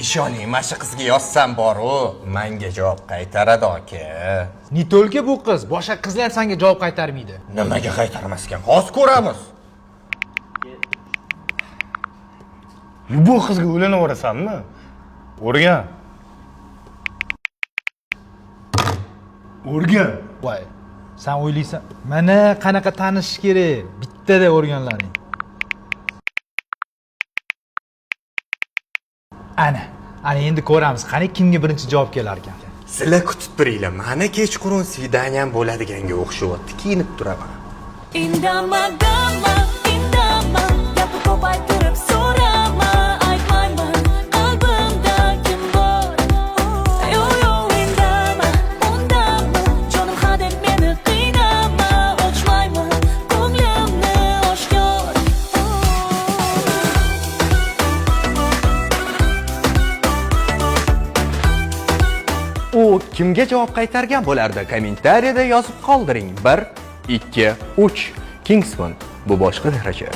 Ishoning, mana shu qizga yozsam bor-u, menga javob qaytaradi aka. Ne to'lka bu qiz, boshqa qizlar ham senga javob qaytarmaydi. Nimaga qaytarmas ekan? Hozir ko'ramiz. Bu qizga o'lanaveramsanmi? O'rgan. O'rgan. Voy, sen o'ylaysan, mana qanaqa tanishish kerak, bittada o'rganlaring. Ana endi ko'ramiz, qani kimga birinchi javob kelar ekan. Sizlar kutib turinglar. Mana kechqurun svidaniyam bo'ladiganga o'xshyapti. Kiyinib turaman. Indama, indama, gapni ko'paytirib so'rama, aytmayman, qalbimda kim bor. Yo, indama, jonim hadeb meni qiynama, ochmayman, ko'nglimni oshkor. U kimga javob qaytargan bo'lardi? Kommentariyada yozib qoldiring. 1, 2, 3. Kingsman bu boshqa daraja.